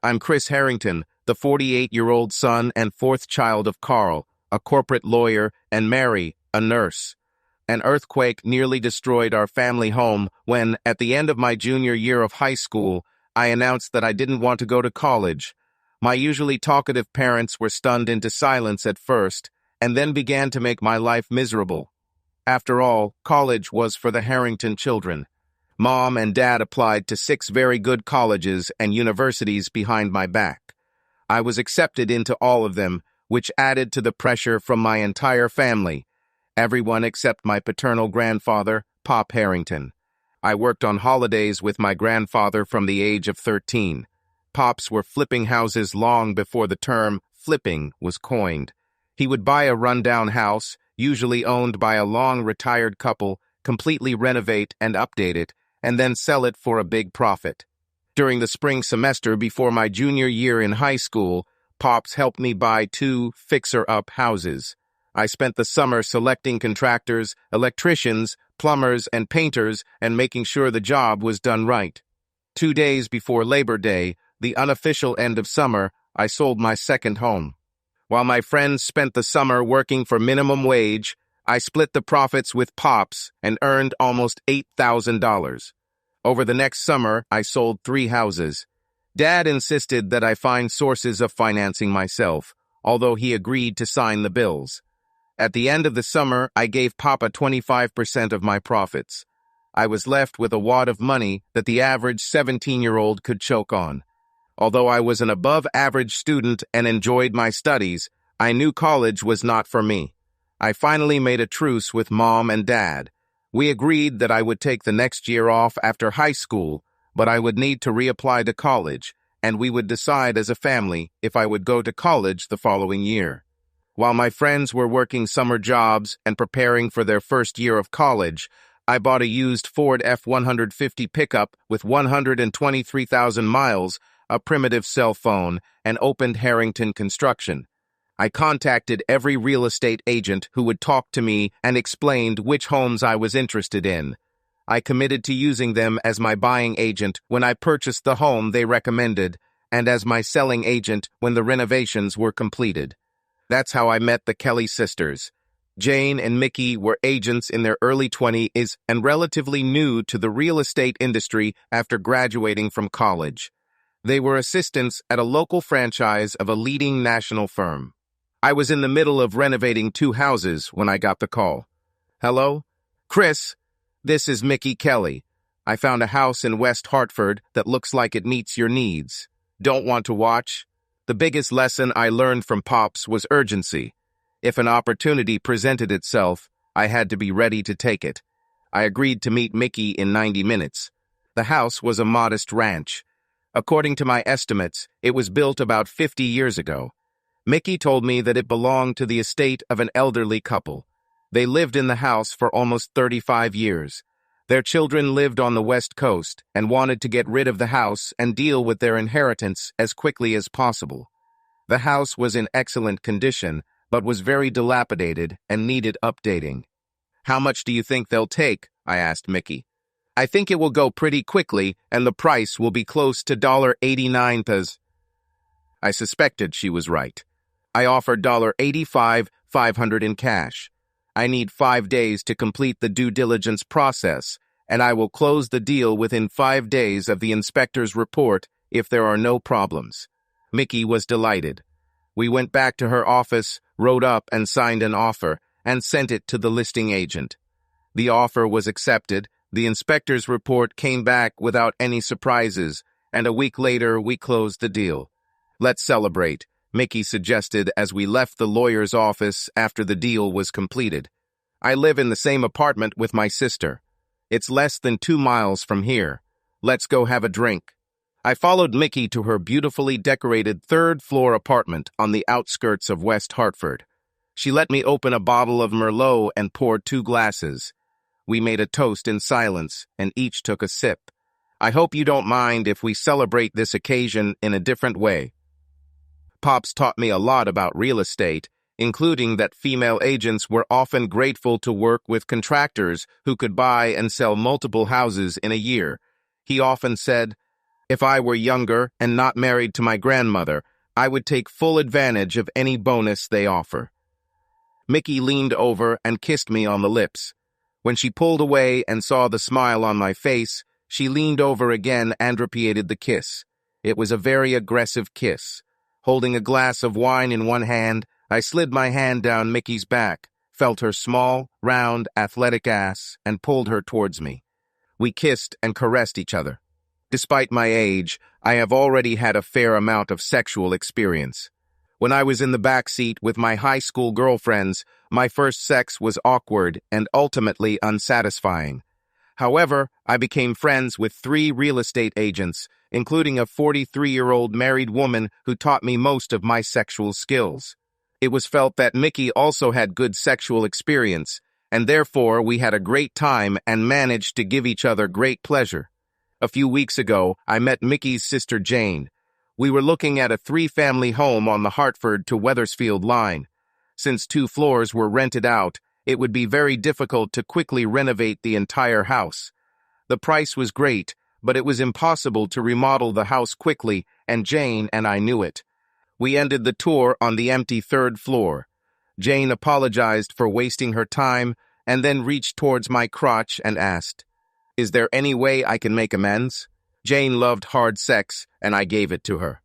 I'm Chris Harrington, the 48-year-old son and fourth child of Carl, a corporate lawyer, and Mary, a nurse. An earthquake nearly destroyed our family home when, at the end of my junior year of high school, I announced that I didn't want to go to college. My usually talkative parents were stunned into silence at first, and then began to make my life miserable. After all, college was for the Harrington children. Mom and Dad applied to 6 very good colleges and universities behind my back. I was accepted into all of them, which added to the pressure from my entire family. Everyone except my paternal grandfather, Pop Harrington. I worked on holidays with my grandfather from the age of 13. Pops were flipping houses long before the term flipping was coined. He would buy a rundown house, usually owned by a long-retired couple, completely renovate and update it, and then sell it for a big profit. During the spring semester before my junior year in high school, Pops helped me buy 2 fixer-up houses. I spent the summer selecting contractors, electricians, plumbers, and painters and making sure the job was done right. 2 days before Labor Day, the unofficial end of summer, I sold my second home. While my friends spent the summer working for minimum wage, I split the profits with Pops and earned almost $8,000. Over the next summer, I sold 3 houses. Dad insisted that I find sources of financing myself, although he agreed to sign the bills. At the end of the summer, I gave Papa 25% of my profits. I was left with a wad of money that the average 17-year-old could choke on. Although I was an above-average student and enjoyed my studies, I knew college was not for me. I finally made a truce with Mom and Dad. We agreed that I would take the next year off after high school, but I would need to reapply to college, and we would decide as a family if I would go to college the following year. While my friends were working summer jobs and preparing for their first year of college, I bought a used Ford F-150 pickup with 123,000 miles, a primitive cell phone, and opened Harrington Construction. I contacted every real estate agent who would talk to me and explained which homes I was interested in. I committed to using them as my buying agent when I purchased the home they recommended, and as my selling agent when the renovations were completed. That's how I met the Kelly sisters. Jane and Mickey were agents in their early 20s and relatively new to the real estate industry after graduating from college. They were assistants at a local franchise of a leading national firm. I was in the middle of renovating 2 houses when I got the call. Hello? Chris, this is Mickey Kelly. I found a house in West Hartford that looks like it meets your needs. Don't want to watch? The biggest lesson I learned from Pops was urgency. If an opportunity presented itself, I had to be ready to take it. I agreed to meet Mickey in 90 minutes. The house was a modest ranch. According to my estimates, it was built about 50 years ago. Mickey told me that it belonged to the estate of an elderly couple. They lived in the house for almost 35 years. Their children lived on the West Coast and wanted to get rid of the house and deal with their inheritance as quickly as possible. The house was in excellent condition, but was very dilapidated and needed updating. How much do you think they'll take? I asked Mickey. I think it will go pretty quickly, and the price will be close to $89. I suspected she was right. I offered $85,500 in cash. I need 5 days to complete the due diligence process, and I will close the deal within 5 days of the inspector's report if there are no problems. Mickey was delighted. We went back to her office, wrote up and signed an offer, and sent it to the listing agent. The offer was accepted, the inspector's report came back without any surprises, and a week later we closed the deal. Let's celebrate, Mickey suggested as we left the lawyer's office after the deal was completed. I live in the same apartment with my sister. It's less than 2 miles from here. Let's go have a drink. I followed Mickey to her beautifully decorated 3rd-floor apartment on the outskirts of West Hartford. She let me open a bottle of Merlot and poured 2 glasses. We made a toast in silence, and each took a sip. I hope you don't mind if we celebrate this occasion in a different way. Pops taught me a lot about real estate, including that female agents were often grateful to work with contractors who could buy and sell multiple houses in a year. He often said, If I were younger and not married to my grandmother, I would take full advantage of any bonus they offer. Mickey leaned over and kissed me on the lips. When she pulled away and saw the smile on my face, she leaned over again and repeated the kiss. It was a very aggressive kiss. Holding a glass of wine in one hand, I slid my hand down Mickey's back, felt her small, round, athletic ass, and pulled her towards me. We kissed and caressed each other. Despite my age, I have already had a fair amount of sexual experience. When I was in the back seat with my high school girlfriends, my first sex was awkward and ultimately unsatisfying. However, I became friends with 3 real estate agents, including a 43-year-old married woman who taught me most of my sexual skills. It was felt that Mickey also had good sexual experience, and therefore we had a great time and managed to give each other great pleasure. A few weeks ago, I met Mickey's sister Jane. We were looking at a 3-family home on the Hartford to Wethersfield line. Since 2 floors were rented out, it would be very difficult to quickly renovate the entire house. The price was great, but it was impossible to remodel the house quickly, and Jane and I knew it. We ended the tour on the empty 3rd floor. Jane apologized for wasting her time and then reached towards my crotch and asked, "Is there any way I can make amends?" Jane loved hard sex, and I gave it to her.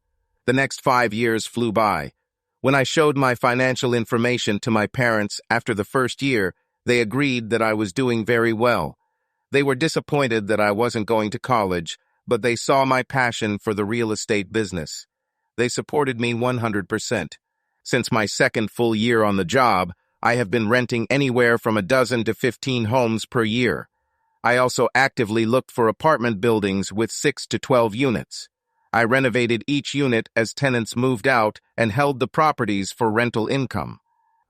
The next 5 years flew by. When I showed my financial information to my parents after the first year, they agreed that I was doing very well. They were disappointed that I wasn't going to college, but they saw my passion for the real estate business. They supported me 100%. Since my 2nd full year on the job, I have been renting anywhere from a dozen to 15 homes per year. I also actively looked for apartment buildings with 6 to 12 units. I renovated each unit as tenants moved out and held the properties for rental income.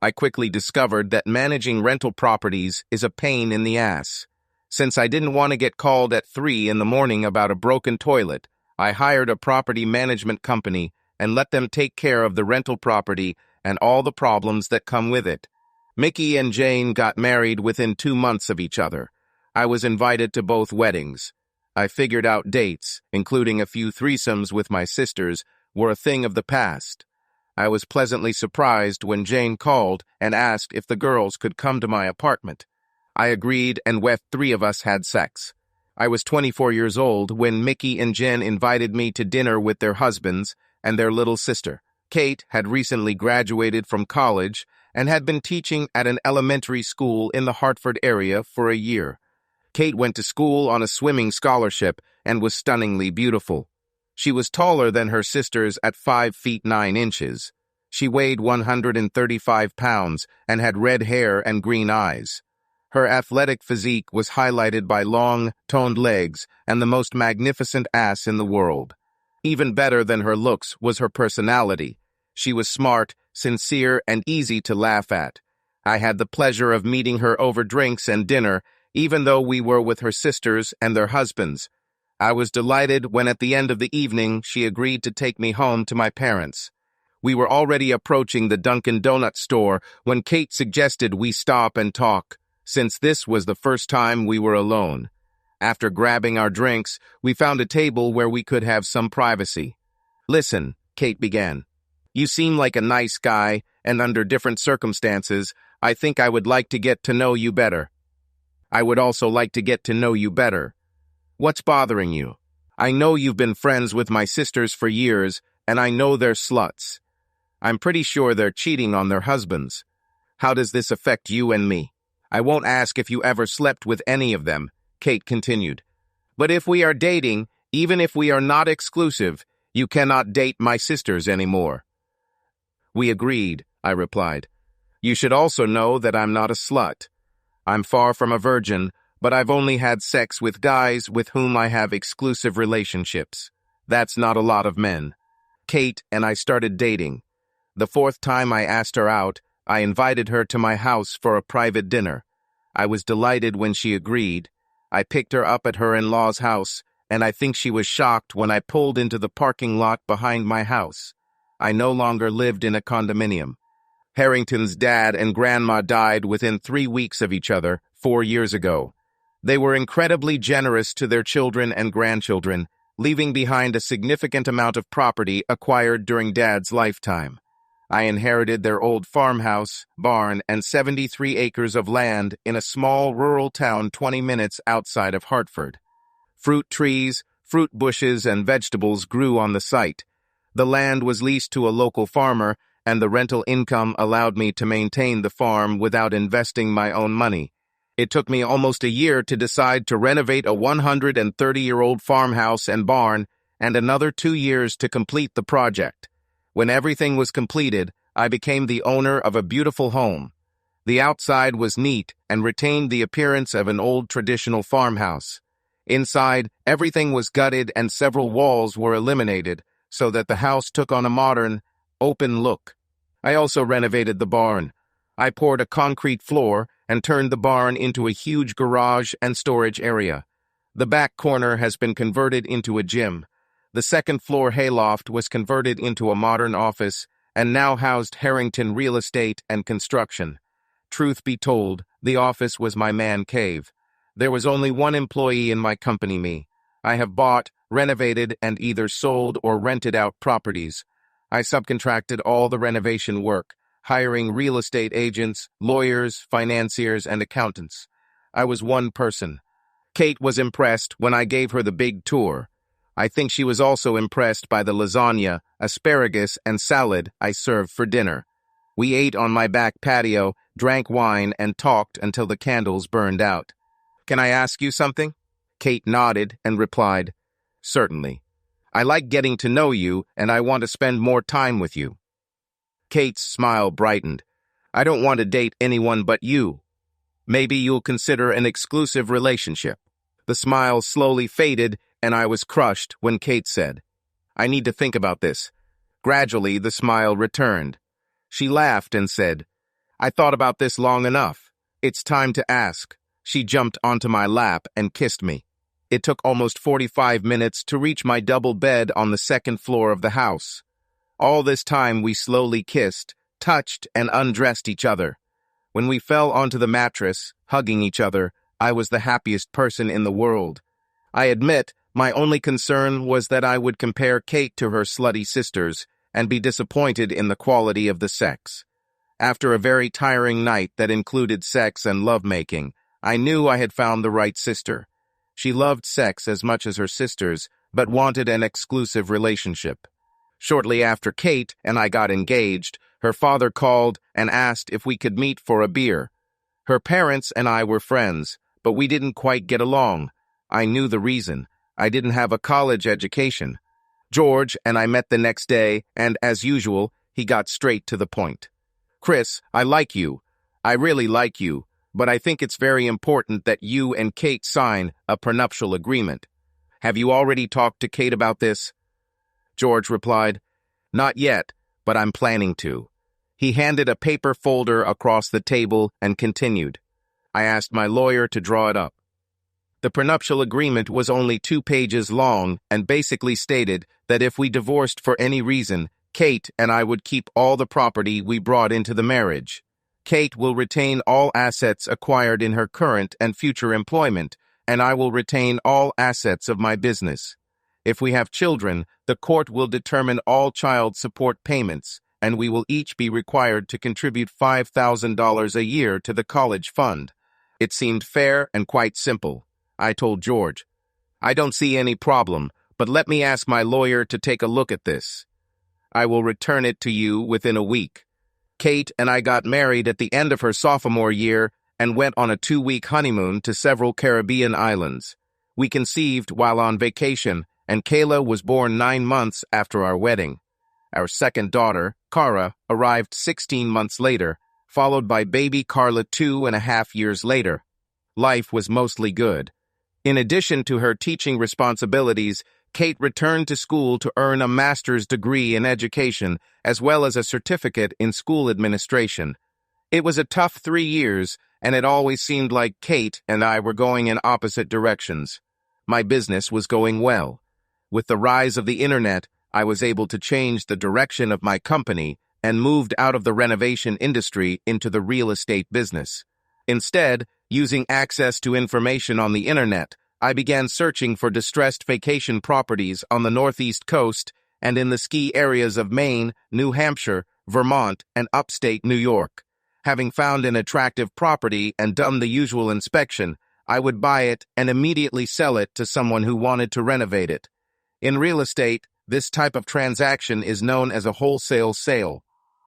I quickly discovered that managing rental properties is a pain in the ass. Since I didn't want to get called at 3 in the morning about a broken toilet, I hired a property management company and let them take care of the rental property and all the problems that come with it. Mickey and Jane got married within 2 months of each other. I was invited to both weddings. I figured out dates, including a few threesomes with my sisters, were a thing of the past. I was pleasantly surprised when Jane called and asked if the girls could come to my apartment. I agreed, and 3 of us had sex. I was 24 years old when Mickey and Jen invited me to dinner with their husbands and their little sister. Kate had recently graduated from college and had been teaching at an elementary school in the Hartford area for a year. Kate went to school on a swimming scholarship and was stunningly beautiful. She was taller than her sisters at 5 feet 9 inches. She weighed 135 pounds and had red hair and green eyes. Her athletic physique was highlighted by long, toned legs and the most magnificent ass in the world. Even better than her looks was her personality. She was smart, sincere, and easy to laugh at. I had the pleasure of meeting her over drinks and dinner, even though we were with her sisters and their husbands. I was delighted when at the end of the evening she agreed to take me home to my parents. We were already approaching the Dunkin' Donut store when Kate suggested we stop and talk, since this was the first time we were alone. After grabbing our drinks, we found a table where we could have some privacy. "Listen," Kate began. "You seem like a nice guy, and under different circumstances, I think I would like to get to know you better. I would also like to get to know you better. What's bothering you? I know you've been friends with my sisters for years, and I know they're sluts. I'm pretty sure they're cheating on their husbands. How does this affect you and me? I won't ask if you ever slept with any of them," Kate continued. "But if we are dating, even if we are not exclusive, you cannot date my sisters anymore." "We agreed," I replied. "You should also know that I'm not a slut. I'm far from a virgin, but I've only had sex with guys with whom I have exclusive relationships. That's not a lot of men." Kate and I started dating. The 4th time I asked her out, I invited her to my house for a private dinner. I was delighted when she agreed. I picked her up at her in-laws' house, and I think she was shocked when I pulled into the parking lot behind my house. I no longer lived in a condominium. Harrington's dad and grandma died within 3 weeks of each other 4 years ago. They were incredibly generous to their children and grandchildren, leaving behind a significant amount of property acquired during Dad's lifetime. I inherited their old farmhouse, barn, and 73 acres of land in a small rural town 20 minutes outside of Hartford. Fruit trees, fruit bushes, and vegetables grew on the site. The land was leased to a local farmer, and the rental income allowed me to maintain the farm without investing my own money. It took me almost a year to decide to renovate a 130-year-old farmhouse and barn, and another 2 years to complete the project. When everything was completed, I became the owner of a beautiful home. The outside was neat and retained the appearance of an old traditional farmhouse. Inside, everything was gutted and several walls were eliminated, so that the house took on a modern, open look. I also renovated the barn. I poured a concrete floor and turned the barn into a huge garage and storage area. The back corner has been converted into a gym. The second-floor hayloft was converted into a modern office and now housed Harrington Real Estate and Construction. Truth be told, the office was my man cave. There was only one employee in my company, me. I have bought, renovated, and either sold or rented out properties. I subcontracted all the renovation work, hiring real estate agents, lawyers, financiers, and accountants. I was one person. Kate was impressed when I gave her the big tour. I think she was also impressed by the lasagna, asparagus, and salad I served for dinner. We ate on my back patio, drank wine, and talked until the candles burned out. "Can I ask you something?" Kate nodded and replied, "Certainly. I like getting to know you, and I want to spend more time with you." Kate's smile brightened. "I don't want to date anyone but you. Maybe you'll consider an exclusive relationship." The smile slowly faded, and I was crushed when Kate said, "I need to think about this." Gradually, the smile returned. She laughed and said, "I thought about this long enough. It's time to ask." She jumped onto my lap and kissed me. It took almost 45 minutes to reach my double bed on the second floor of the house. All this time we slowly kissed, touched, and undressed each other. When we fell onto the mattress, hugging each other, I was the happiest person in the world. I admit, my only concern was that I would compare Kate to her slutty sisters and be disappointed in the quality of the sex. After a very tiring night that included sex and lovemaking, I knew I had found the right sister. She loved sex as much as her sisters, but wanted an exclusive relationship. Shortly after Kate and I got engaged, her father called and asked if we could meet for a beer. Her parents and I were friends, but we didn't quite get along. I knew the reason. I didn't have a college education. George and I met the next day, and as usual, he got straight to the point. "Chris, I like you. I really like you, but I think it's very important that you and Kate sign a prenuptial agreement. Have you already talked to Kate about this?" George replied, "Not yet, but I'm planning to." He handed a paper folder across the table and continued, "I asked my lawyer to draw it up." The prenuptial agreement was only 2 pages long and basically stated that if we divorced for any reason, Kate and I would keep all the property we brought into the marriage. Kate will retain all assets acquired in her current and future employment, and I will retain all assets of my business. If we have children, the court will determine all child support payments, and we will each be required to contribute $5,000 a year to the college fund. It seemed fair and quite simple. I told George, "I don't see any problem, but let me ask my lawyer to take a look at this. I will return it to you within a week." Kate and I got married at the end of her sophomore year and went on a 2-week honeymoon to several Caribbean islands. We conceived while on vacation, and Kayla was born 9 months after our wedding. Our second daughter, Cara, arrived 16 months later, followed by baby Carla 2.5 years later. Life was mostly good. In addition to her teaching responsibilities, Kate returned to school to earn a master's degree in education, as well as a certificate in school administration. It was a tough 3 years, and it always seemed like Kate and I were going in opposite directions. My business was going well. With the rise of the internet, I was able to change the direction of my company and moved out of the renovation industry into the real estate business. Instead, using access to information on the internet, I began searching for distressed vacation properties on the Northeast coast and in the ski areas of Maine, New Hampshire, Vermont, and upstate New York. Having found an attractive property and done the usual inspection, I would buy it and immediately sell it to someone who wanted to renovate it. In real estate, this type of transaction is known as a wholesale sale.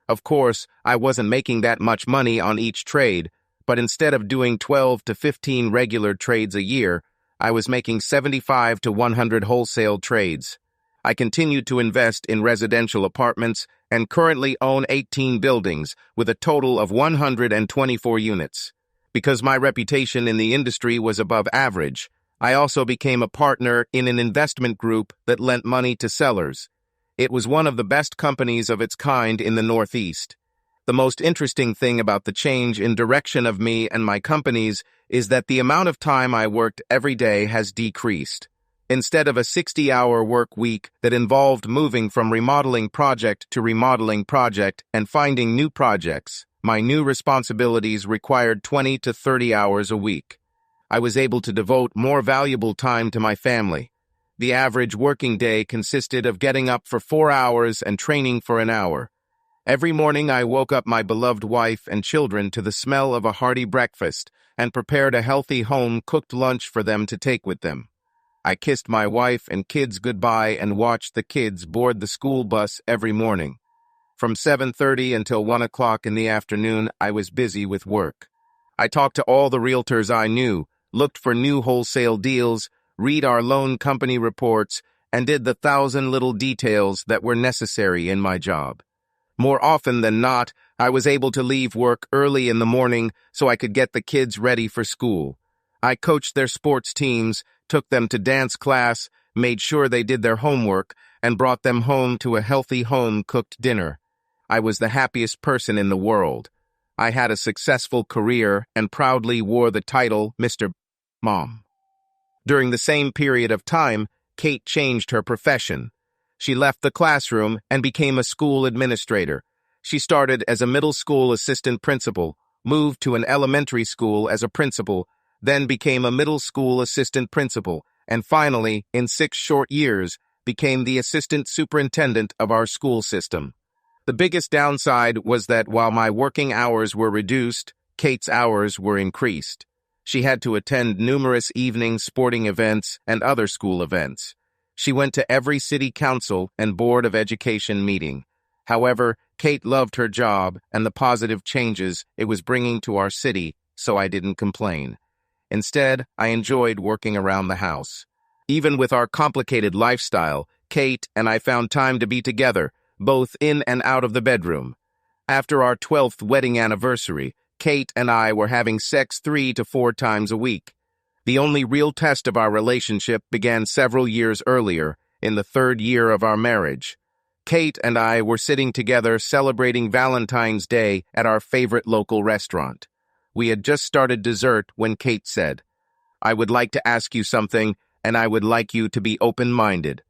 Of course, I wasn't making that much money on each trade, but instead of doing 12 to 15 regular trades a year, I was making 75 to 100 wholesale trades. I continued to invest in residential apartments and currently own 18 buildings with a total of 124 units. Because my reputation in the industry was above average, I also became a partner in an investment group that lent money to sellers. It was one of the best companies of its kind in the Northeast. The most interesting thing about the change in direction of me and my companies is that the amount of time I worked every day has decreased. Instead of a 60-hour work week that involved moving from remodeling project to remodeling project and finding new projects, my new responsibilities required 20 to 30 hours a week. I was able to devote more valuable time to my family. The average working day consisted of getting up for 4 hours and training for an hour. Every morning I woke up my beloved wife and children to the smell of a hearty breakfast and prepared a healthy home-cooked lunch for them to take with them. I kissed my wife and kids goodbye and watched the kids board the school bus every morning. From 7:30 until 1 o'clock in the afternoon, I was busy with work. I talked to all the realtors I knew, looked for new wholesale deals, read our loan company reports, and did the 1,000 little details that were necessary in my job. More often than not, I was able to leave work early in the morning so I could get the kids ready for school. I coached their sports teams, took them to dance class, made sure they did their homework, and brought them home to a healthy home-cooked dinner. I was the happiest person in the world. I had a successful career and proudly wore the title Mr. Mom. During the same period of time, Kate changed her profession. She left the classroom and became a school administrator. She started as a middle school assistant principal, moved to an elementary school as a principal, then became a middle school assistant principal, and finally, in 6 short years, became the assistant superintendent of our school system. The biggest downside was that while my working hours were reduced, Kate's hours were increased. She had to attend numerous evening sporting events and other school events. She went to every city council and board of education meeting. However, Kate loved her job and the positive changes it was bringing to our city, so I didn't complain. Instead, I enjoyed working around the house. Even with our complicated lifestyle, Kate and I found time to be together, both in and out of the bedroom. After our 12th wedding anniversary, Kate and I were having sex 3 to 4 times a week. The only real test of our relationship began several years earlier, in the 3rd year of our marriage. Kate and I were sitting together celebrating Valentine's Day at our favorite local restaurant. We had just started dessert when Kate said, "I would like to ask you something, and I would like you to be open-minded."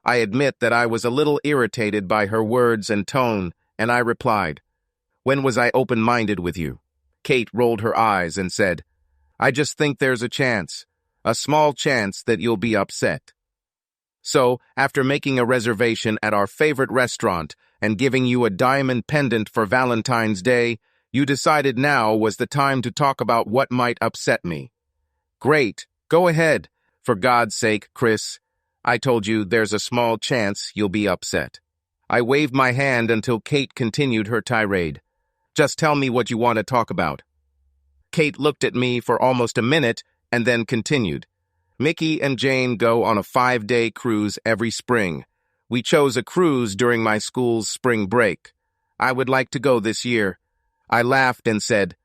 I admit that I was a little irritated by her words and tone, and I replied, "When was I open-minded with you?" Kate rolled her eyes and said, "I just think there's a small chance that you'll be upset." So, after making a reservation at our favorite restaurant and giving you a diamond pendant for Valentine's Day, you decided now was the time to talk about what might upset me. Great, go ahead. For God's sake, Chris. I told you there's a small chance you'll be upset. I waved my hand until Kate continued her tirade. Just tell me what you want to talk about. Kate looked at me for almost a minute and then continued. Mickey and Jane go on a 5-day cruise every spring. We chose a cruise during my school's spring break. I would like to go this year. I laughed and said,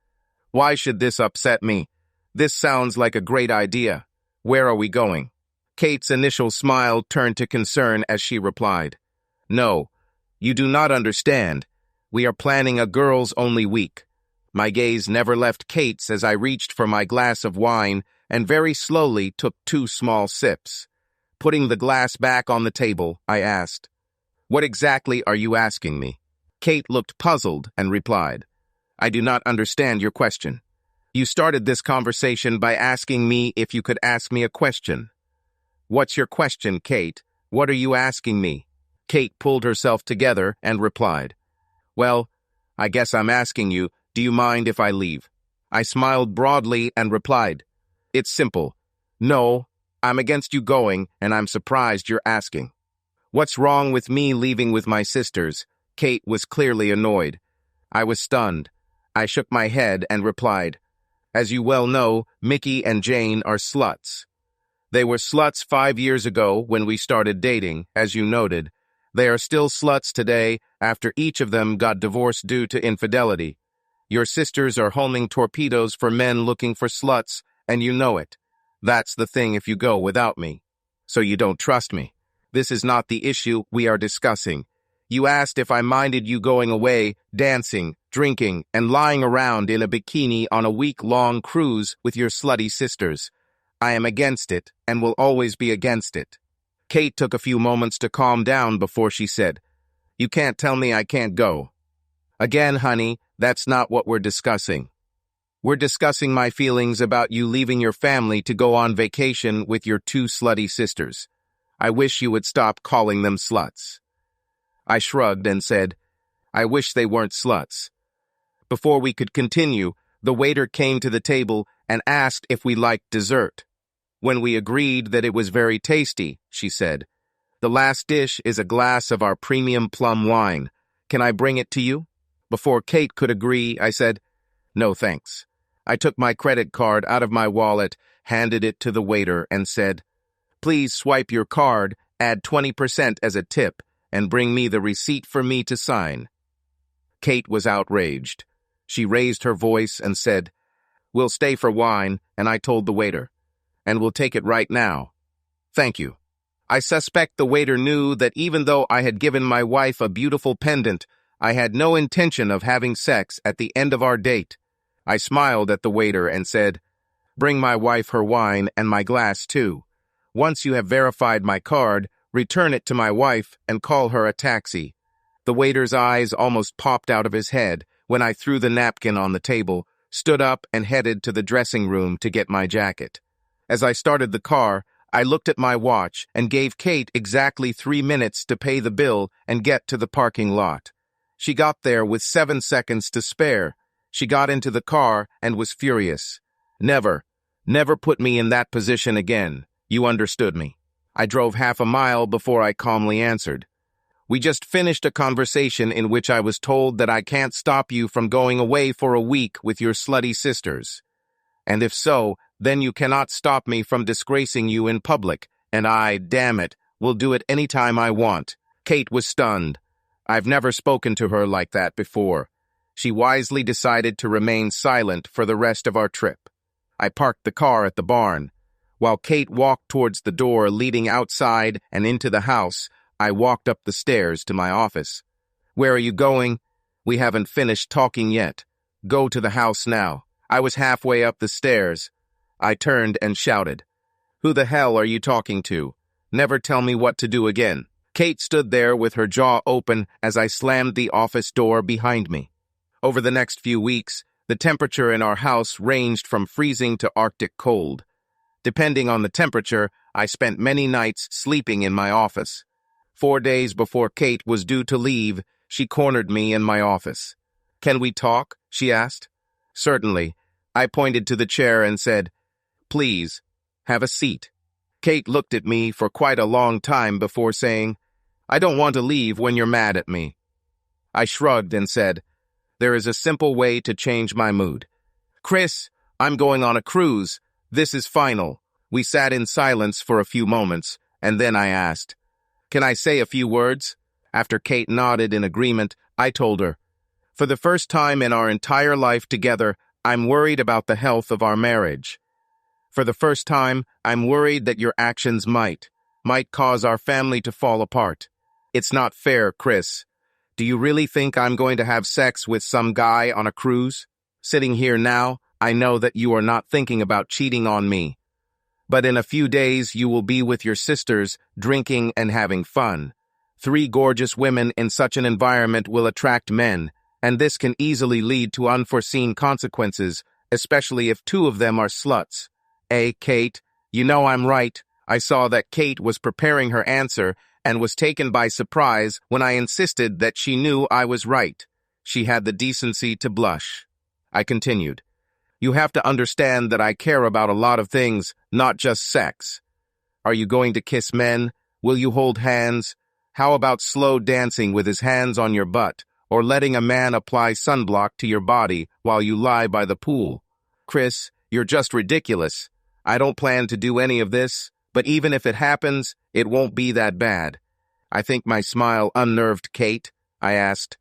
"Why should this upset me? This sounds like a great idea. Where are we going?" Kate's initial smile turned to concern as she replied, "No, you do not understand. We are planning a girls-only week." My gaze never left Kate's as I reached for my glass of wine and very slowly took 2 small sips. Putting the glass back on the table, I asked, "What exactly are you asking me?" Kate looked puzzled and replied, "I do not understand your question." You started this conversation by asking me if you could ask me a question. What's your question, Kate? What are you asking me? Kate pulled herself together and replied, Well, I guess I'm asking you, do you mind if I leave? I smiled broadly and replied, It's simple. No, I'm against you going, and I'm surprised you're asking. What's wrong with me leaving with my sisters? Kate was clearly annoyed. I was stunned. I shook my head and replied, As you well know, Mickey and Jane are sluts. They were sluts 5 years ago when we started dating, as you noted. They are still sluts today after each of them got divorced due to infidelity. Your sisters are homing torpedoes for men looking for sluts, and you know it. That's the thing if you go without me. So you don't trust me. This is not the issue we are discussing. You asked if I minded you going away, dancing, drinking, and lying around in a bikini on a week-long cruise with your slutty sisters. I am against it, and will always be against it. Kate took a few moments to calm down before she said, You can't tell me I can't go. Again, honey, that's not what we're discussing. We're discussing my feelings about you leaving your family to go on vacation with your 2 slutty sisters. I wish you would stop calling them sluts. I shrugged and said, I wish they weren't sluts. Before we could continue, the waiter came to the table and asked if we liked dessert. When we agreed that it was very tasty, she said, The last dish is a glass of our premium plum wine. Can I bring it to you? Before Kate could agree, I said, No thanks. I took my credit card out of my wallet, handed it to the waiter, and said, Please swipe your card, add 20% as a tip, and bring me the receipt for me to sign. Kate was outraged. She raised her voice and said, We'll stay for wine, and I told the waiter, and we'll take it right now. Thank you. I suspect the waiter knew that even though I had given my wife a beautiful pendant, I had no intention of having sex at the end of our date. I smiled at the waiter and said, Bring my wife her wine and my glass too. Once you have verified my card, return it to my wife and call her a taxi. The waiter's eyes almost popped out of his head when I threw the napkin on the table, stood up and headed to the dressing room to get my jacket. As I started the car, I looked at my watch and gave Kate exactly 3 minutes to pay the bill and get to the parking lot. She got there with 7 seconds to spare. She got into the car and was furious. Never put me in that position again. You understood me. I drove half a mile before I calmly answered. We just finished a conversation in which I was told that I can't stop you from going away for a week with your slutty sisters. And if so, then you cannot stop me from disgracing you in public, and I, damn it, will do it any time I want. Kate was stunned. I've never spoken to her like that before. She wisely decided to remain silent for the rest of our trip. I parked the car at the barn. While Kate walked towards the door leading outside and into the house, I walked up the stairs to my office. Where are you going? We haven't finished talking yet. Go to the house now. I was halfway up the stairs. I turned and shouted, Who the hell are you talking to? Never tell me what to do again. Kate stood there with her jaw open as I slammed the office door behind me. Over the next few weeks, the temperature in our house ranged from freezing to Arctic cold. Depending on the temperature, I spent many nights sleeping in my office. 4 days before Kate was due to leave, she cornered me in my office. Can we talk? She asked. Certainly. I pointed to the chair and said, Please, have a seat. Kate looked at me for quite a long time before saying, I don't want to leave when you're mad at me. I shrugged and said, There is a simple way to change my mood. Chris, I'm going on a cruise. This is final. We sat in silence for a few moments, and then I asked, Can I say a few words? After Kate nodded in agreement, I told her, For the first time in our entire life together, I'm worried about the health of our marriage. For the first time, I'm worried that your actions might cause our family to fall apart. It's not fair, Chris. Do you really think I'm going to have sex with some guy on a cruise? Sitting here now, I know that you are not thinking about cheating on me. But in a few days, you will be with your sisters, drinking and having fun. 3 gorgeous women in such an environment will attract men, and this can easily lead to unforeseen consequences, especially if two of them are sluts. Kate, you know I'm right. I saw that Kate was preparing her answer and was taken by surprise when I insisted that she knew I was right. She had the decency to blush. I continued. You have to understand that I care about a lot of things, not just sex. Are you going to kiss men? Will you hold hands? How about slow dancing with his hands on your butt, or letting a man apply sunblock to your body while you lie by the pool? Chris, you're just ridiculous. I don't plan to do any of this, but even if it happens, it won't be that bad. I think my smile unnerved Kate. I asked,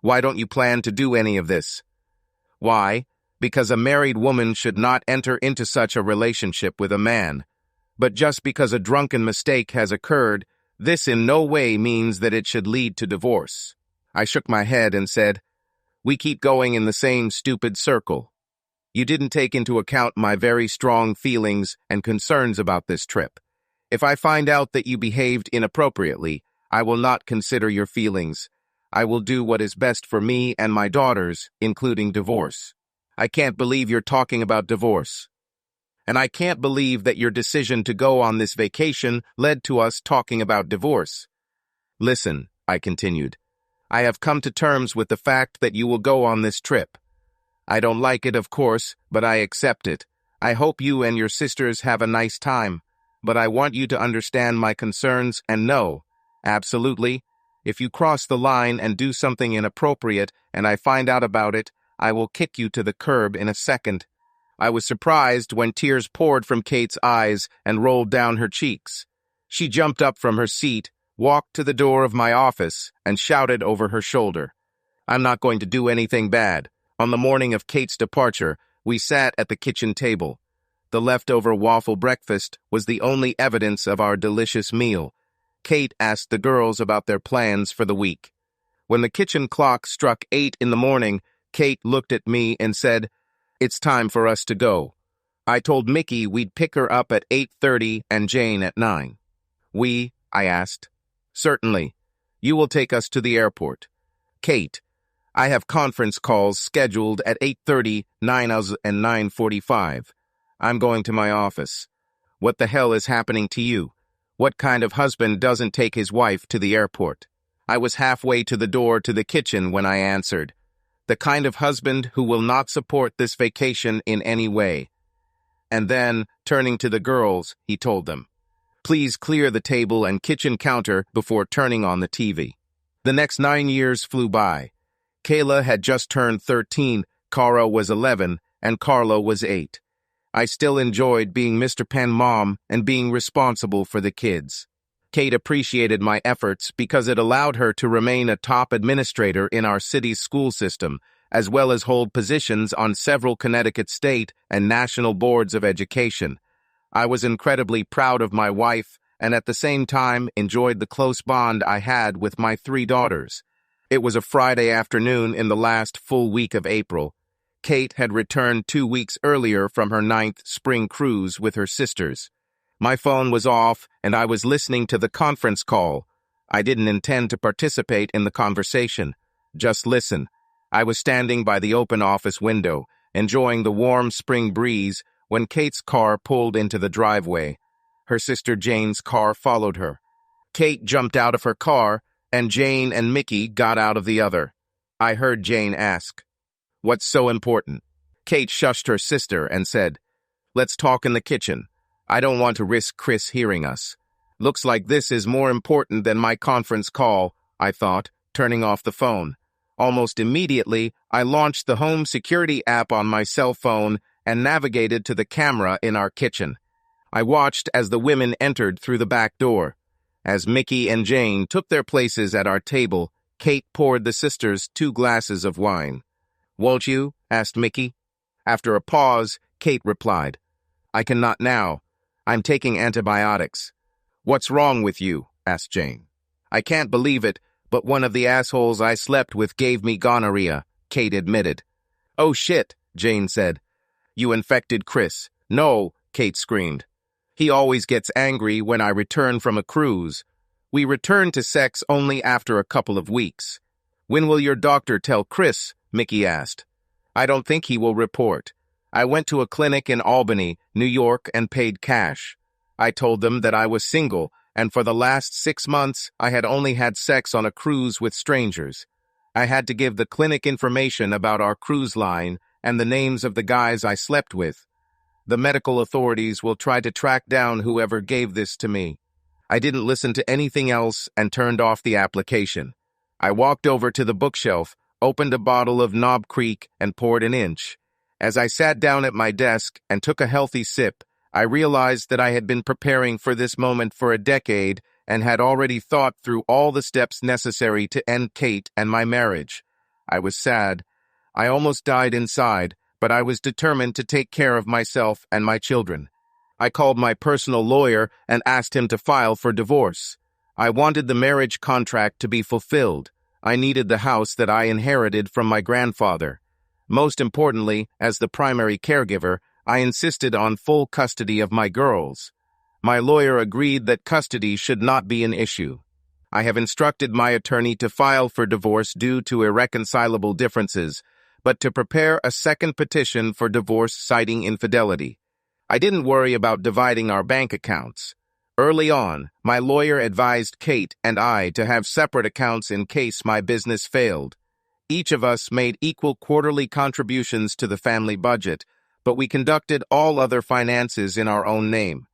why don't you plan to do any of this? Why? Because a married woman should not enter into such a relationship with a man. But just because a drunken mistake has occurred, this in no way means that it should lead to divorce. I shook my head and said, we keep going in the same stupid circle. You didn't take into account my very strong feelings and concerns about this trip. If I find out that you behaved inappropriately, I will not consider your feelings. I will do what is best for me and my daughters, including divorce. I can't believe you're talking about divorce. And I can't believe that your decision to go on this vacation led to us talking about divorce. Listen, I continued. I have come to terms with the fact that you will go on this trip. I don't like it, of course, but I accept it. I hope you and your sisters have a nice time, but I want you to understand my concerns and know, absolutely, if you cross the line and do something inappropriate and I find out about it, I will kick you to the curb in a second. I was surprised when tears poured from Kate's eyes and rolled down her cheeks. She jumped up from her seat, walked to the door of my office, and shouted over her shoulder, I'm not going to do anything bad. On the morning of Kate's departure, we sat at the kitchen table. The leftover waffle breakfast was the only evidence of our delicious meal. Kate asked the girls about their plans for the week. When the kitchen clock struck 8 in the morning, Kate looked at me and said, it's time for us to go. I told Mickey we'd pick her up at 8:30 and Jane at 9. I asked. Certainly. You will take us to the airport. Kate, I have conference calls scheduled at 8:30, 9 and 9:45. I'm going to my office. What the hell is happening to you? What kind of husband doesn't take his wife to the airport? I was halfway to the door to the kitchen when I answered. The kind of husband who will not support this vacation in any way. And then, turning to the girls, he told them, please clear the table and kitchen counter before turning on the TV. The next 9 years flew by. Kayla had just turned 13, Cara was 11, and Carlo was 8. I still enjoyed being Mr. Penn mom and being responsible for the kids. Kate appreciated my efforts because it allowed her to remain a top administrator in our city's school system, as well as hold positions on several Connecticut state and national boards of education. I was incredibly proud of my wife and at the same time enjoyed the close bond I had with my 3 daughters. It was a Friday afternoon in the last full week of April. Kate had returned 2 weeks earlier from her 9th spring cruise with her sisters. My phone was off, and I was listening to the conference call. I didn't intend to participate in the conversation. Just listen. I was standing by the open office window, enjoying the warm spring breeze, when Kate's car pulled into the driveway. Her sister Jane's car followed her. Kate jumped out of her car, and Jane and Mickey got out of the other. I heard Jane ask, "What's so important?" Kate shushed her sister and said, "Let's talk in the kitchen. I don't want to risk Chris hearing us." Looks like this is more important than my conference call, I thought, turning off the phone. Almost immediately, I launched the home security app on my cell phone and navigated to the camera in our kitchen. I watched as the women entered through the back door. As Mickey and Jane took their places at our table, Kate poured the sisters 2 glasses of wine. "Won't you?" asked Mickey. After a pause, Kate replied, "I cannot now. I'm taking antibiotics." "What's wrong with you?" asked Jane. "I can't believe it, but one of the assholes I slept with gave me gonorrhea," Kate admitted. "Oh shit," Jane said. "You infected Chris." "No," Kate screamed. "He always gets angry when I return from a cruise. We return to sex only after a couple of weeks." "When will your doctor tell Chris?" Mickey asked. "I don't think he will report. I went to a clinic in Albany, New York, and paid cash. I told them that I was single, and for the last 6 months, I had only had sex on a cruise with strangers. I had to give the clinic information about our cruise line and the names of the guys I slept with. The medical authorities will try to track down whoever gave this to me. I didn't listen to anything else and turned off the application. I walked over to the bookshelf, opened a bottle of Knob Creek, and poured an inch. As I sat down at my desk and took a healthy sip, I realized that I had been preparing for this moment for a decade and had already thought through all the steps necessary to end Kate and my marriage. I was sad. I almost died inside, but I was determined to take care of myself and my children. I called my personal lawyer and asked him to file for divorce. I wanted the marriage contract to be fulfilled. I needed the house that I inherited from my grandfather. Most importantly, as the primary caregiver, I insisted on full custody of my girls. My lawyer agreed that custody should not be an issue. I have instructed my attorney to file for divorce due to irreconcilable differences, but to prepare a second petition for divorce citing infidelity. I didn't worry about dividing our bank accounts. Early on, my lawyer advised Kate and I to have separate accounts in case my business failed. Each of us made equal quarterly contributions to the family budget, but we conducted all other finances in our own name.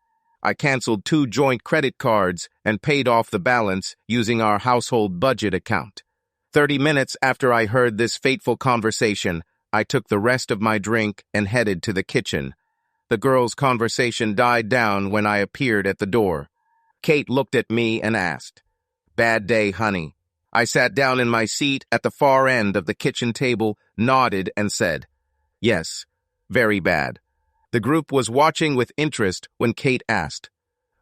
I canceled 2 joint credit cards and paid off the balance using our household budget account. 30 minutes after I heard this fateful conversation, I took the rest of my drink and headed to the kitchen. The girls' conversation died down when I appeared at the door. Kate looked at me and asked, "Bad day, honey?" I sat down in my seat at the far end of the kitchen table, nodded, and said, "Yes, very bad." The group was watching with interest when Kate asked,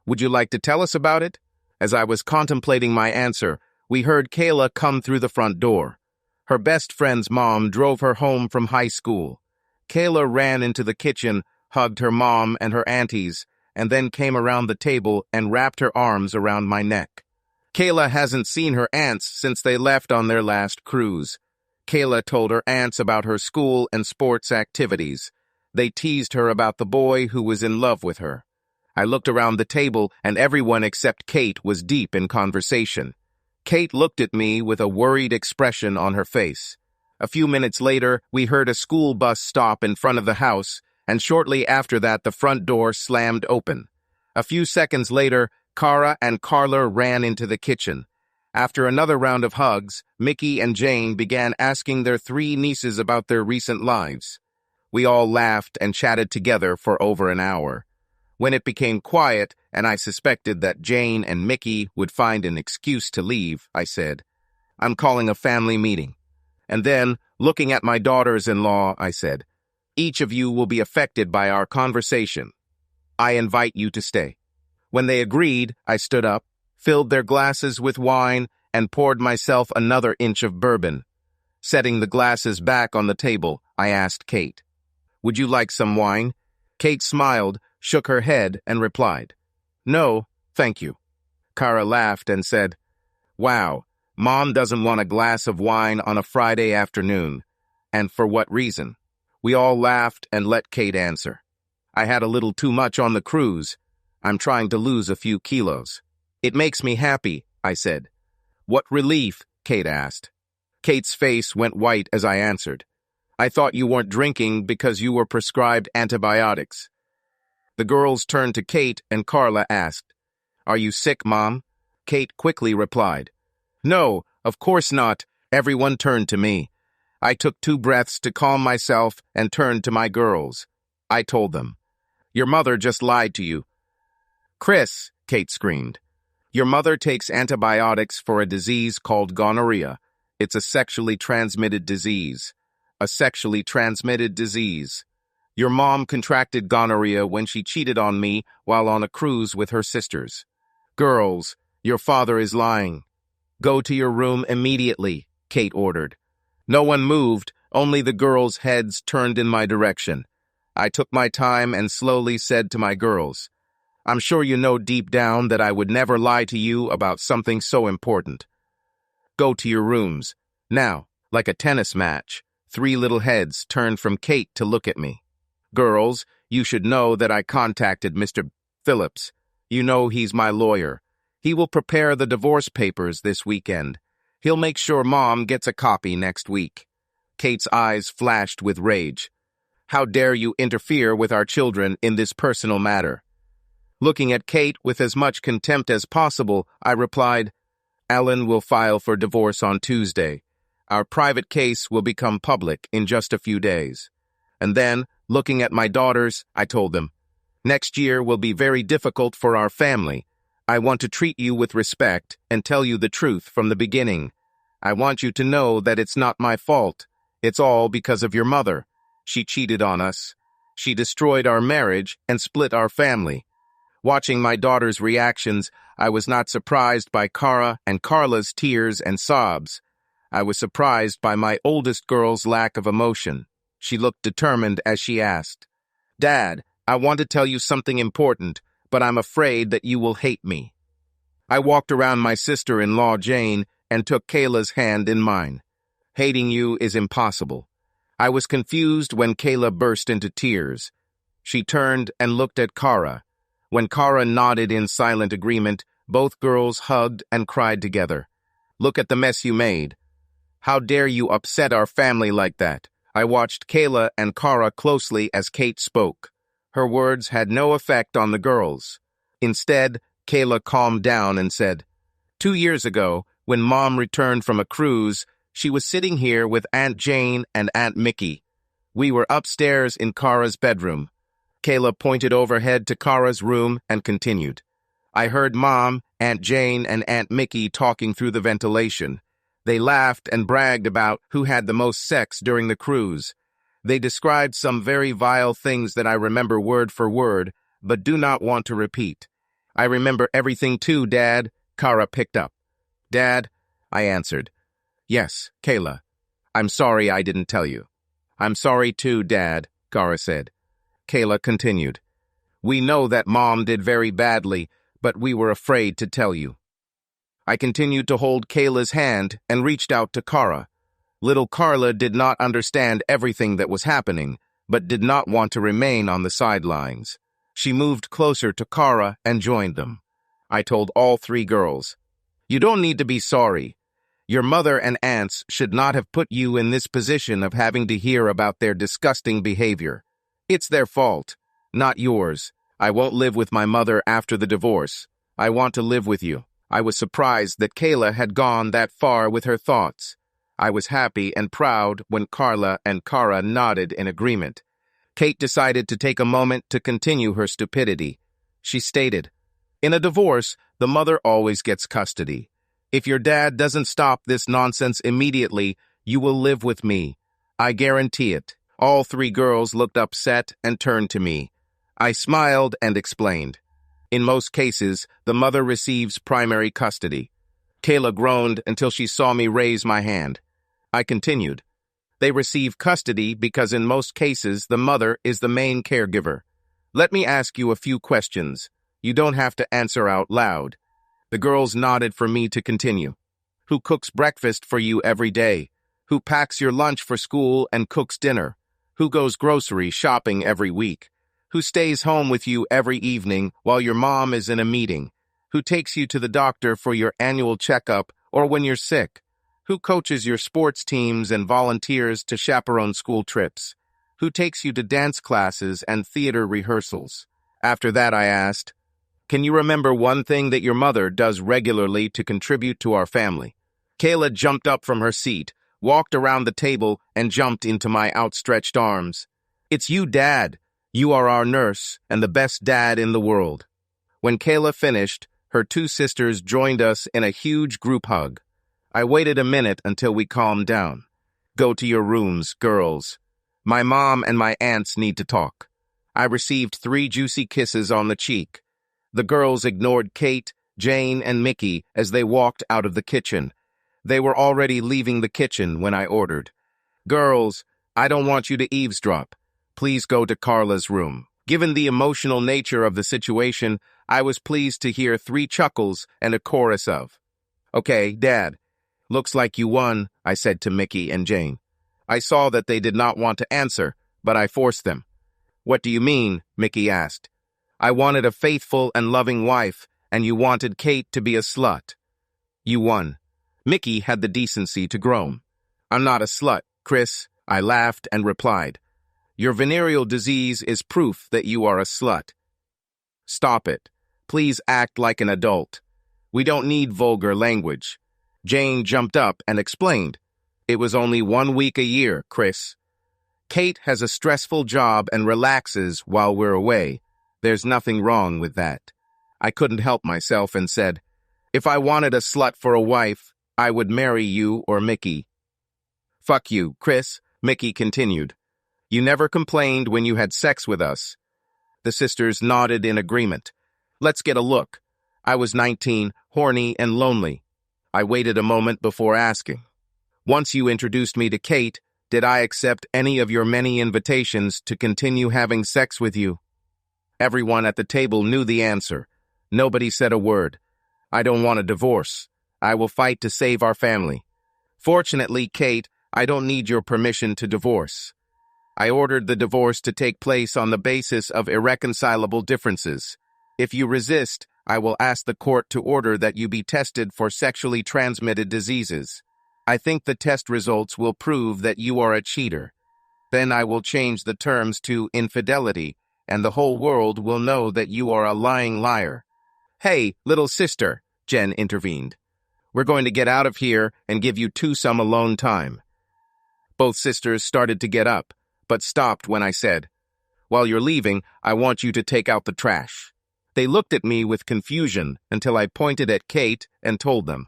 "Would you like to tell us about it?" As I was contemplating my answer, we heard Kayla come through the front door. Her best friend's mom drove her home from high school. Kayla ran into the kitchen, hugged her mom and her aunties, and then came around the table and wrapped her arms around my neck. Kayla hasn't seen her aunts since they left on their last cruise. Kayla told her aunts about her school and sports activities. They teased her about the boy who was in love with her. I looked around the table and everyone except Kate was deep in conversation. Kate looked at me with a worried expression on her face. A few minutes later, we heard a school bus stop in front of the house, and shortly after that the front door slammed open. A few seconds later, Cara and Carla ran into the kitchen. After another round of hugs, Mickey and Jane began asking their 3 nieces about their recent lives. We all laughed and chatted together for over an hour. When it became quiet, and I suspected that Jane and Mickey would find an excuse to leave, I said, "I'm calling a family meeting." And then, looking at my daughters-in-law, I said, "Each of you will be affected by our conversation. I invite you to stay." When they agreed, I stood up, filled their glasses with wine, and poured myself another inch of bourbon. Setting the glasses back on the table, I asked Kate, "Would you like some wine?" Kate smiled, shook her head, and replied, "No, thank you." Cara laughed and said, "Wow, Mom doesn't want a glass of wine on a Friday afternoon. And for what reason?" We all laughed and let Kate answer. "I had a little too much on the cruise. I'm trying to lose a few kilos." "It makes me happy," I said. "What relief?" Kate asked. Kate's face went white as I answered, "I thought you weren't drinking because you were prescribed antibiotics." The girls turned to Kate and Carla asked, "Are you sick, Mom?" Kate quickly replied, "No, of course not." Everyone turned to me. I took 2 breaths to calm myself and turned to my girls. I told them, "Your mother just lied to you." "Chris," Kate screamed, "your mother takes antibiotics for a disease called gonorrhea. It's a sexually transmitted disease. A sexually transmitted disease. Your mom contracted gonorrhea when she cheated on me while on a cruise with her sisters. Girls, your father is lying. Go to your room immediately," Kate ordered. No one moved, only the girls' heads turned in my direction. I took my time and slowly said to my girls, "I'm sure you know deep down that I would never lie to you about something so important. Go to your rooms." Now, like a tennis match, 3 little heads turned from Kate to look at me. Girls, you should know that I contacted Mr. Phillips. You know he's my lawyer. He will prepare the divorce papers this weekend. He'll make sure Mom gets a copy next week." Kate's eyes flashed with rage. "How dare you interfere with our children in this personal matter?" Looking at Kate with as much contempt as possible, I replied, "Alan will file for divorce on Tuesday. Our private case will become public in just a few days." And then, looking at my daughters, I told them, "Next year will be very difficult for our family. I want to treat you with respect and tell you the truth from the beginning. I want you to know that it's not my fault. It's all because of your mother. She cheated on us. She destroyed our marriage and split our family." Watching my daughter's reactions, I was not surprised by Cara and Carla's tears and sobs. I was surprised by my oldest girl's lack of emotion. She looked determined as she asked, "Dad, I want to tell you something important, but I'm afraid that you will hate me." I walked around my sister-in-law Jane and took Kayla's hand in mine. "Hating you is impossible." I was confused when Kayla burst into tears. She turned and looked at Cara. When Cara nodded in silent agreement, both girls hugged and cried together. "Look at the mess you made. How dare you upset our family like that?" I watched Kayla and Cara closely as Kate spoke. Her words had no effect on the girls. Instead, Kayla calmed down and said, "2 years ago, when Mom returned from a cruise, she was sitting here with Aunt Jane and Aunt Mickey. We were upstairs in Cara's bedroom." Kayla pointed overhead to Cara's room and continued, "I heard Mom, Aunt Jane, and Aunt Mickey talking through the ventilation. They laughed and bragged about who had the most sex during the cruise. They described some very vile things that I remember word for word, but do not want to repeat. I remember everything too, Dad," Cara picked up. "Dad," I answered. "Yes, Kayla. I'm sorry I didn't tell you." "I'm sorry too, Dad," Cara said. Kayla continued, "We know that Mom did very badly, but we were afraid to tell you." I continued to hold Kayla's hand and reached out to Cara. Little Carla did not understand everything that was happening, but did not want to remain on the sidelines. She moved closer to Cara and joined them. I told all 3 girls, "You don't need to be sorry. Your mother and aunts should not have put you in this position of having to hear about their disgusting behavior. It's their fault, not yours. I won't live with my mother after the divorce. I want to live with you." I was surprised that Kayla had gone that far with her thoughts. I was happy and proud when Carla and Cara nodded in agreement. Kate decided to take a moment to continue her stupidity. She stated, "In a divorce, the mother always gets custody. If your dad doesn't stop this nonsense immediately, you will live with me. I guarantee it." All 3 girls looked upset and turned to me. I smiled and explained. "In most cases, the mother receives primary custody." Kayla groaned until she saw me raise my hand. I continued, "They receive custody because in most cases the mother is the main caregiver. Let me ask you a few questions. You don't have to answer out loud." The girls nodded for me to continue. "Who cooks breakfast for you every day? Who packs your lunch for school and cooks dinner? Who goes grocery shopping every week? Who stays home with you every evening while your mom is in a meeting? Who takes you to the doctor for your annual checkup or when you're sick? Who coaches your sports teams and volunteers to chaperone school trips? Who takes you to dance classes and theater rehearsals?" After that, I asked, "Can you remember one thing that your mother does regularly to contribute to our family?" Kayla jumped up from her seat, walked around the table, and jumped into my outstretched arms. "It's you, Dad. You are our nurse and the best dad in the world." When Kayla finished, her 2 sisters joined us in a huge group hug. I waited a minute until we calmed down. "Go to your rooms, girls. My mom and my aunts need to talk." I received 3 juicy kisses on the cheek. The girls ignored Kate, Jane, and Mickey as they walked out of the kitchen. They were already leaving the kitchen when I ordered, "Girls, I don't want you to eavesdrop. Please go to Carla's room." Given the emotional nature of the situation, I was pleased to hear 3 chuckles and a chorus of, "Okay, Dad. Looks like you won," I said to Mickey and Jane. I saw that they did not want to answer, but I forced them. What do you mean? Mickey asked. I wanted a faithful and loving wife, and you wanted Kate to be a slut. You won. Mickey had the decency to groan. I'm not a slut, Chris, I laughed and replied. Your venereal disease is proof that you are a slut. Stop it. Please act like an adult. We don't need vulgar language. Jane jumped up and explained. It was only 1 week a year, Chris. Kate has a stressful job and relaxes while we're away. There's nothing wrong with that. I couldn't help myself and said, if I wanted a slut for a wife, I would marry you or Mickey. Fuck you, Chris, Mickey continued. You never complained when you had sex with us. The sisters nodded in agreement. Let's get a look. I was 19, horny and lonely. I waited a moment before asking. Once you introduced me to Kate, did I accept any of your many invitations to continue having sex with you? Everyone at the table knew the answer. Nobody said a word. I don't want a divorce. I will fight to save our family. Fortunately, Kate, I don't need your permission to divorce. I ordered the divorce to take place on the basis of irreconcilable differences. If you resist, I will ask the court to order that you be tested for sexually transmitted diseases. I think the test results will prove that you are a cheater. Then I will change the terms to infidelity, and the whole world will know that you are a lying liar. Hey, little sister, Jen intervened. We're going to get out of here and give you two some alone time. Both sisters started to get up, but stopped when I said, while you're leaving, I want you to take out the trash. They looked at me with confusion until I pointed at Kate and told them,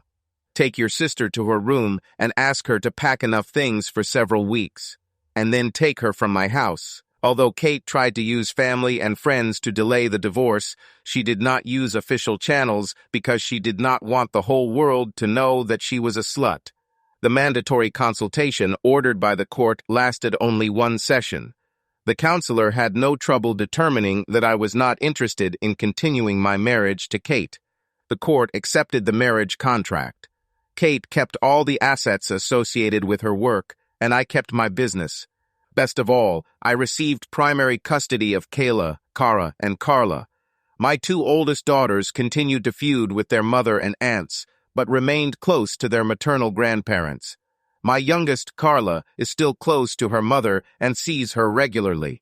take your sister to her room and ask her to pack enough things for several weeks, and then take her from my house. Although Kate tried to use family and friends to delay the divorce, she did not use official channels because she did not want the whole world to know that she was a slut. The mandatory consultation ordered by the court lasted only 1 session. The counselor had no trouble determining that I was not interested in continuing my marriage to Kate. The court accepted the marriage contract. Kate kept all the assets associated with her work, and I kept my business. Best of all, I received primary custody of Kayla, Cara, and Carla. My 2 oldest daughters continued to feud with their mother and aunts, but remained close to their maternal grandparents. My youngest, Carla, is still close to her mother and sees her regularly.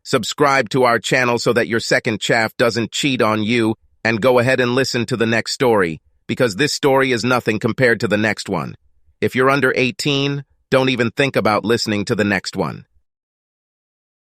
Subscribe to our channel so that your second chaff doesn't cheat on you, and go ahead and listen to the next story, because this story is nothing compared to the next one. If you're under 18, don't even think about listening to the next one.